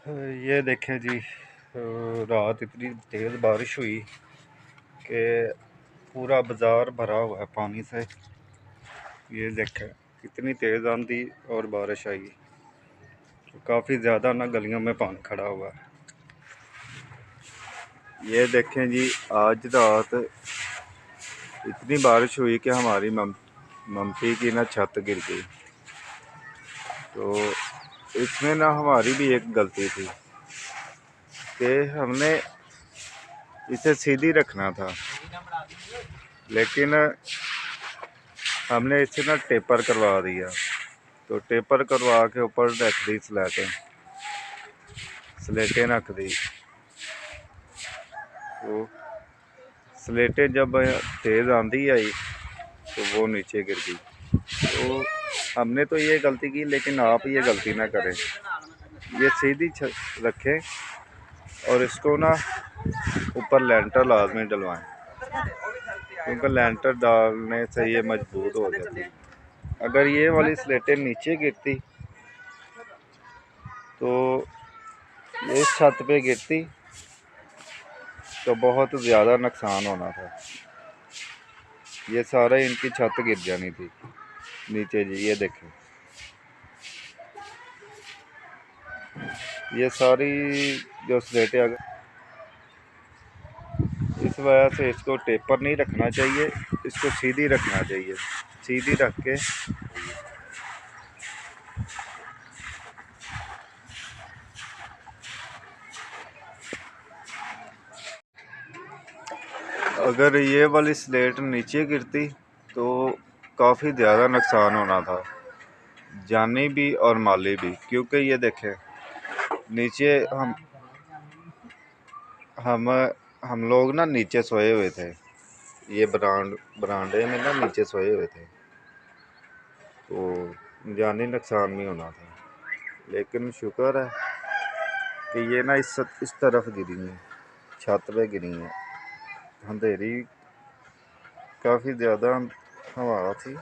ये देखें जी, रात इतनी तेज़ बारिश हुई कि पूरा बाज़ार भरा हुआ है पानी से। ये देखें कितनी तेज़ आंधी और बारिश आई, तो काफ़ी ज़्यादा ना गलियों में पानी खड़ा हुआ है। ये देखें जी, आज रात इतनी बारिश हुई कि हमारी मम्मी की ना छत गिर गई। तो इसमें ना हमारी भी एक गलती थी कि हमने इसे सीधी रखना था, लेकिन हमने इसे ना टेपर करवा दिया। तो टेपर करवा के ऊपर रख दी स्लेटें रख दी। तो स्लेटें जब तेज़ आंधी आई तो वो नीचे गिर गई। तो हमने तो ये गलती की, लेकिन आप ये गलती ना करें, ये सीधी रखें और इसको ना ऊपर लेंटर लाजमी डलवाएं, क्योंकि लेंटर डालने से ये मजबूत हो जाती है। अगर ये वाली स्लेटें नीचे गिरती तो इस छत पे गिरती तो बहुत ज़्यादा नुकसान होना था। ये सारा इनकी छत गिर जानी थी नीचे जी। ये देखें, ये सारी जो स्लेटें, अगर इस वजह से इसको टेपर नहीं रखना चाहिए, इसको सीधी रखना चाहिए। सीधी रख के अगर ये वाली स्लेट नीचे गिरती तो काफ़ी ज़्यादा नुकसान होना था, जानी भी और माली भी। क्योंकि ये देखें, नीचे हम लोग ना नीचे सोए हुए थे। ये बरांडे में ना नीचे सोए हुए थे, तो जानी नुकसान नहीं होना था। लेकिन शुक्र है कि ये ना इस तरफ गिरी है, छत पे गिरी है। अंधेरी काफ़ी ज़्यादा हवा थी,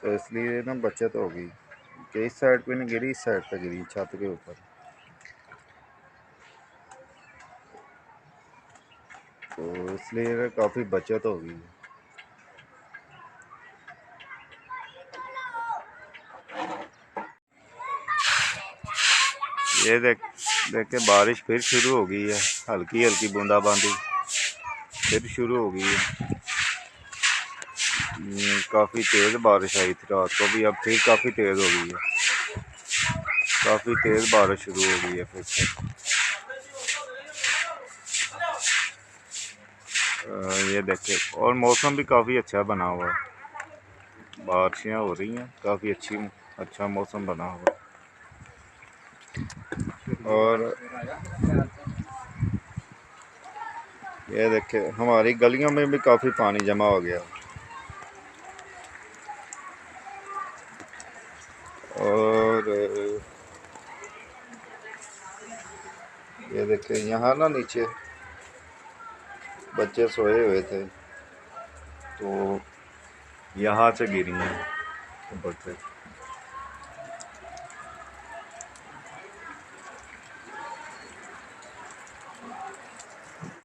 तो इसलिए ना बचत हो गई कि इस साइड पे नहीं गिरी, इस साइड पे गिरी, छत के ऊपर। तो इसलिए ना काफ़ी बचत हो गई। ये देखे बारिश फिर शुरू हो गई है, हल्की हल्की बूंदाबांदी फिर शुरू हो गई है। काफ़ी तेज़ बारिश आई थी रात को भी, अब फिर काफ़ी तेज़ हो गई है। काफ़ी तेज़ बारिश शुरू हो गई है फिर से। ये देखे, और मौसम भी काफ़ी अच्छा बना हुआ है, बारिशें हो रही हैं, काफ़ी अच्छा मौसम बना हुआ है। और ये देखे, हमारी गलियों में भी काफ़ी पानी जमा हो गया। और ये देखे, यहाँ ना नीचे बच्चे सोए हुए थे, तो यहाँ से गिरी हैं ऊपर से।